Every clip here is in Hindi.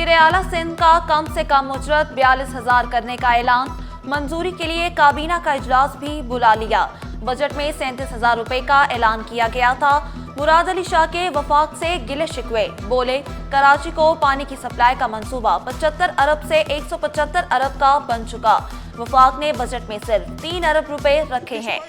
वजीर आला सिंध का कम से कम उजरत 42,000 करने का ऐलान। मंजूरी के लिए काबीना का इजलास भी बुला लिया। बजट में 37,000 रुपए का ऐलान किया गया था। मुराद अली शाह के वफाक से गिले शिकवे, बोले कराची को पानी की सप्लाई का मंसूबा 75 अरब से 175 अरब का बन चुका। वफाक ने बजट में सिर्फ 3 अरब रुपए रखे हैं।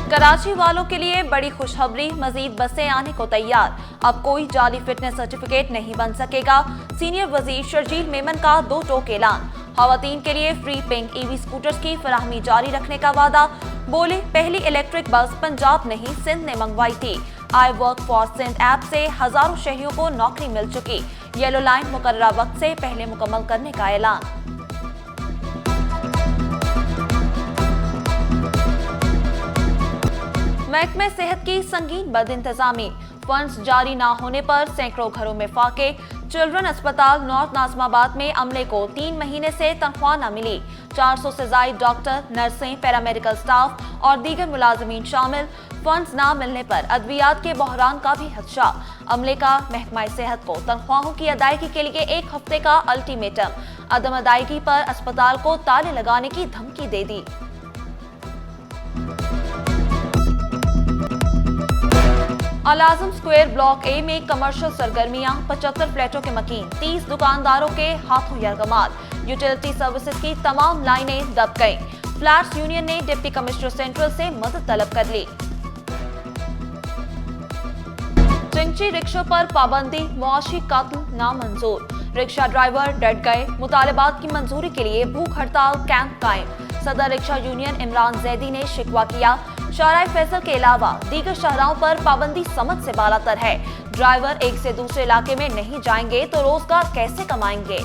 कराची वालों के लिए बड़ी खुशखबरी, मजीद बसें आने को तैयार। अब कोई जाली फिटनेस सर्टिफिकेट नहीं बन सकेगा। सीनियर वजीर शर्जील मेमन का 2 टोक ऐलान। खवातीन के लिए फ्री पिंक ईवी स्कूटर्स की फराहमी जारी रखने का वादा। बोले पहली इलेक्ट्रिक बस पंजाब नहीं सिंध ने मंगवाई थी। I work for Sindh app से हजारों शहरियों को नौकरी मिल चुकी। येलो लाइन मुकर्ररा वक्त से पहले मुकम्मल करने का ऐलान। महकमे सेहत की संगीन बदइंतजामी, फंड्स जारी न होने पर सैकड़ों घरों में फाके। चिल्ड्रन अस्पताल नॉर्थ नाज़िमाबाद में अमले को 3 महीने से तनख्वाह न मिली। 400 से जायद डॉक्टर, नर्सें, पैरामेडिकल स्टाफ और दीगर मुलाजमीन शामिल। फंड्स न मिलने पर अद्वियात के बहरान का भी खदशा। अमले का महकमा सेहत को तनख्वाहों की अदायगी के लिए 1 हफ्ते का अल्टीमेटम। अदम अदायगी पर अस्पताल को ताले लगाने की धमकी दे दी। अल-आज़म स्क्वायर ब्लॉक ए में कमर्शियल सरगर्मियां, 75 फ्लैटों के मकीन, 30 दुकानदारों के हाथों यरगमाल। यूटिलिटी सर्विसेज की तमाम लाइनें दब गईं। फ्लैट्स यूनियन ने डिप्टी कमिश्नर सेंट्रल से मदद तलब कर ली। चिंची रिक्शों पर पाबंदी, मुआशी कातिल नामंजूर। रिक्शा ड्राइवर डट गए। मुतालबात की मंजूरी के लिए भूख हड़ताल कैंप कायम। सदर रिक्शा यूनियन इमरान जैदी ने शिकवा किया। शाहराह फैसल के अलावा दीगर शाहराहों पर पाबंदी समझ से बालातर है। ड्राइवर एक से दूसरे इलाके में नहीं जाएंगे तो रोजगार कैसे कमाएंगे।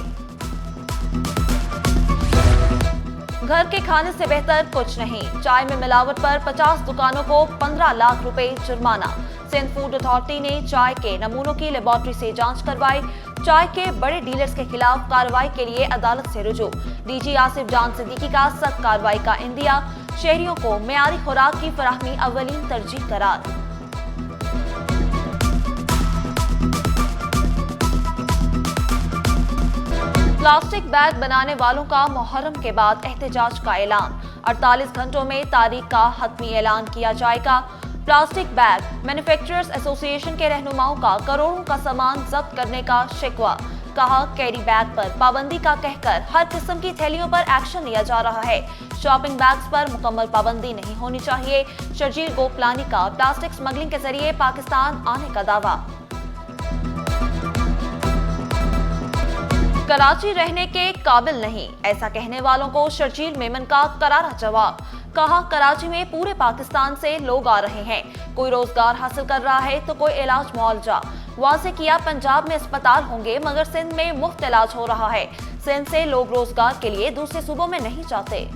घर के खाने से बेहतर कुछ नहीं। चाय में मिलावट पर 50 दुकानों को 15 लाख रुपए जुर्माना। सिंध फूड अथॉरिटी ने चाय के नमूनों की लेबोरेटरी से जांच करवाई। चाय के बड़े डीलर्स के खिलाफ कार्रवाई के लिए अदालत से रुजू। डीजी आसिफ जान सिद्दीकी का सख्त कार्रवाई का इंदिया। शहरियों को मेयारी खुराक की फराहमी अव्वलीन तरजीह करार। प्लास्टिक बैग बनाने वालों का मुहर्रम के बाद एहतजाज का ऐलान। 48 घंटों में तारीख का हतमी ऐलान किया जाएगा। प्लास्टिक बैग मैन्युफैक्चरर्स एसोसिएशन के रहनुमाओं का करोड़ों का सामान जब्त करने का शिकवा। कहा कैरी बैग पर पाबंदी का कहकर हर किस्म की थैलियों पर एक्शन लिया जा रहा है। शॉपिंग बैग्स पर मुकम्मल पाबंदी नहीं होनी चाहिए। शर्जील गोपलानी का प्लास्टिक स्मगलिंग के जरिए पाकिस्तान आने का दावा। कराची रहने के काबिल नहीं, ऐसा कहने वालों को शर्जील मेमन का करारा जवाब। कहा कराची में पूरे पाकिस्तान से लोग आ रहे हैं। कोई रोजगार हासिल कर रहा है तो कोई इलाज मुआवजा। वाज़े किया पंजाब में अस्पताल होंगे मगर सिंध में मुफ्त इलाज हो रहा है। सिंध से लोग रोजगार के लिए दूसरे सूबों में नहीं जाते।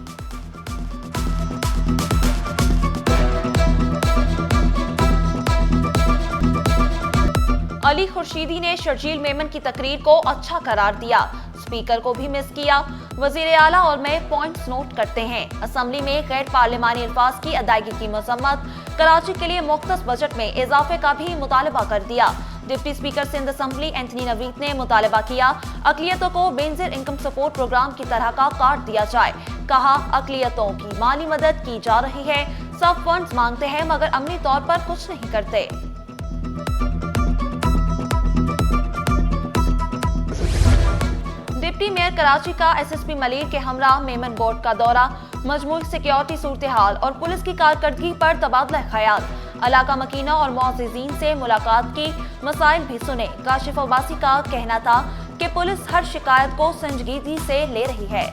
अली खुर्शीदी ने शर्जील मेमन की तकरीर को अच्छा करार दिया। स्पीकर को भी मिस किया। वजीर आला और मैं पॉइंट्स नोट करते हैं। असेंबली में गैर पार्लिमानी अल्फाज की अदायगी की मजम्मत। कराची के लिए मुख्तस बजट में इजाफे का भी मुतालबा कर दिया। Deputy speaker Sindh assembly Anthony Naveed ने मुतालबा किया अकलियतों को बेनजीर इनकम सपोर्ट प्रोग्राम की तरह का कार्ड दिया जाए। कहा अकलियतों की माली मदद की जा रही है। सब फंड्स मांगते हैं मगर अमली तौर पर कुछ नहीं करते। डिप्टी मेयर कराची का एसएसपी मलिर के हमरा मेमन बोर्ड का दौरा। मजमूई सिक्योरिटी सूरत हाल और पुलिस की कारकर्दगी पर तबादला ख्याल। इलाका मकीना और मुअज़्ज़िज़ीन से मुलाकात की, मसाइल भी सुने। काशिफ अब्बासी का कहना था कि पुलिस हर शिकायत को संजीदगी से ले रही है।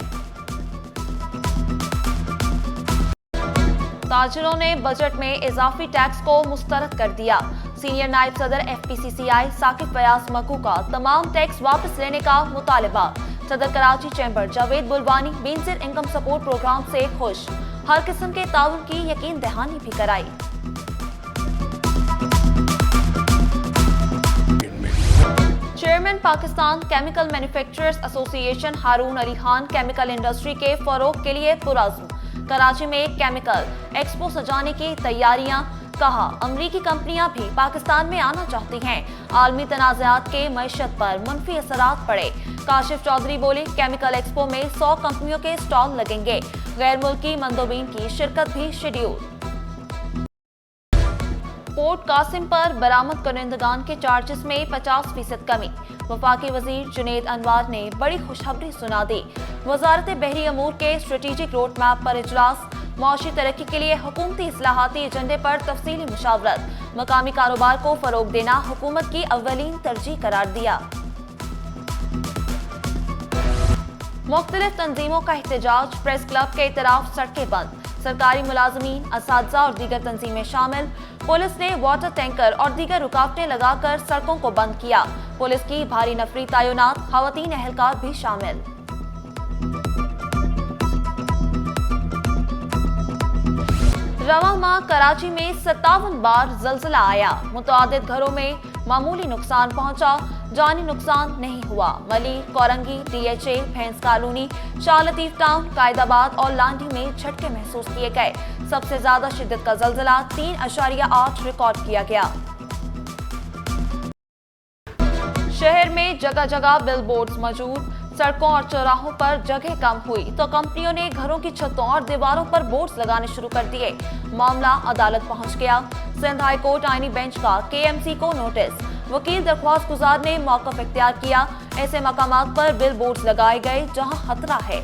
ताजिरों ने बजट में इजाफी टैक्स को मुस्तरद कर दिया। सीनियर नायब सदर FPCCI साकिब फयाज मकू का तमाम टैक्स वापस लेने का मुतालबा। सदर Karachi chamber Javed Bilwani Benazir income support programme से खुश। हर किस्म के ताउन की यकीन दहानी भी कराई। Chairman Pakistan chemical manufacturers association Haroon Ali Khan chemical industry के फरोग के लिए पुरज़्म। कराची में केमिकल एक्सपो सजाने की तैयारियां। कहा, अमरीकी कंपनियां भी पाकिस्तान में आना चाहती हैं। आलमी तनाज़ात के मईशत पर मुनफी असरात पड़े। काशिफ चौधरी बोले, केमिकल एक्सपो में 100 कंपनियों के स्टॉल लगेंगे। गैर मुल्की मंदोबीन की शिरकत भी शेड्यूल। पोर्ट कासिम पर बरामद कुरिंदगान के चार्जेस में 50% कमी। वफाकी वजीर जुनेद अनवार ने बड़ी खुशखबरी सुना दी। वजारत बहरी अमूर के स्ट्रेटेजिक रोड मैप पर इजलास। मौशी तरक्की के लिए हुकूमती इस्लाहाती एजेंडे पर तफसीली मुशावरत। मकामी कारोबार को फरोग देना हुकूमत की अव्वलीन तरजीह करार दिया। मुख्तलिफ तंजीमों का एहतजाज। प्रेस क्लब के इतराफ सड़कें बंद। सरकारी मुलाजमीन, असातिज़ा और दीगर तंजीमें शामिल। पुलिस ने वाटर टैंकर और दीगर रुकावटें लगाकर सड़कों को बंद किया। पुलिस की भारी नफरी तैनात, खवातीन एहलकार भी शामिल। रवां माह कराची में 57 बार जल्जला आया। मुतअद्दिद घरों में मामूली नुकसान पहुंचा, जानी नुकसान नहीं हुआ। मली, कोरंगी, DHA, भैंस कॉलोनी, शाह लतीफ टाउन, कायदाबाद और लांडी में झटके महसूस किए गए। सबसे ज्यादा शिद्दत का जल्जला 3.8 रिकॉर्ड किया गया। शहर में जगह जगह बिलबोर्ड्स मौजूद। सड़कों और चौराहों पर जगह कम हुई तो कंपनियों ने घरों की छतों और दीवारों पर बोर्ड्स लगाने शुरू कर दिए। मामला अदालत पहुंच गया। सिंध हाई कोर्ट आईनी बेंच का KMC को नोटिस। वकील दरख्वास्त गुजार ने मौकफ इख्तियार किया। ऐसे मकामात पर बिल बोर्ड्स लगाए गए जहां खतरा है।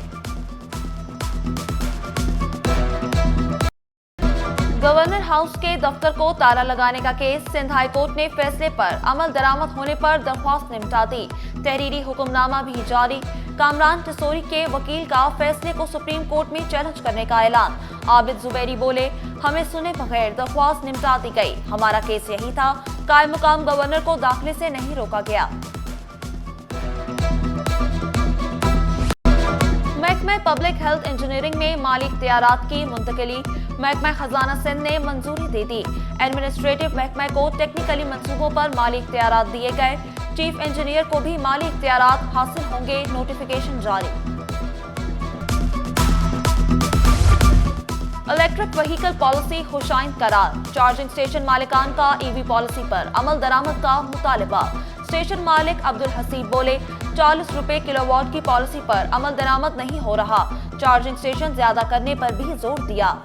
गवर्नर हाउस के दफ्तर को ताला लगाने का केस। सिंध हाई कोर्ट ने फैसले पर अमल दरामद होने पर दरख्वास्त निपटा दी। तहरीरी हुक्मनामा भी जारी। कामरान टिसोरी के वकील का फैसले को सुप्रीम कोर्ट में चैलेंज करने का ऐलान। आबिद जुबैरी बोले, हमें सुने बगैर दरख्वास्त निपटा दी गई। हमारा केस यही था। कायम मुकाम गवर्नर को दाखिले से नहीं रोका गया। महकमा पब्लिक हेल्थ इंजीनियरिंग में माली इख्तियारात की मुंतकिली। महकमा खजाना सिंध ने मंजूरी दे दी। एडमिनिस्ट्रेटिव महकमा को टेक्निकली मंसूबों पर माली इख्तियारात दिए गए। चीफ इंजीनियर को भी माली इख्तियारात हासिल होंगे। नोटिफिकेशन जारी। इलेक्ट्रिक व्हीकल पॉलिसी खुशाइंद करार। चार्जिंग स्टेशन मालिकान का EV पॉलिसी पर अमल दरामद का मुतालबा। स्टेशन मालिक अब्दुल हसीब बोले, 40 रुपए किलोवाट की पॉलिसी पर अमल दरामद नहीं हो रहा। चार्जिंग स्टेशन ज्यादा करने पर भी जोर दिया।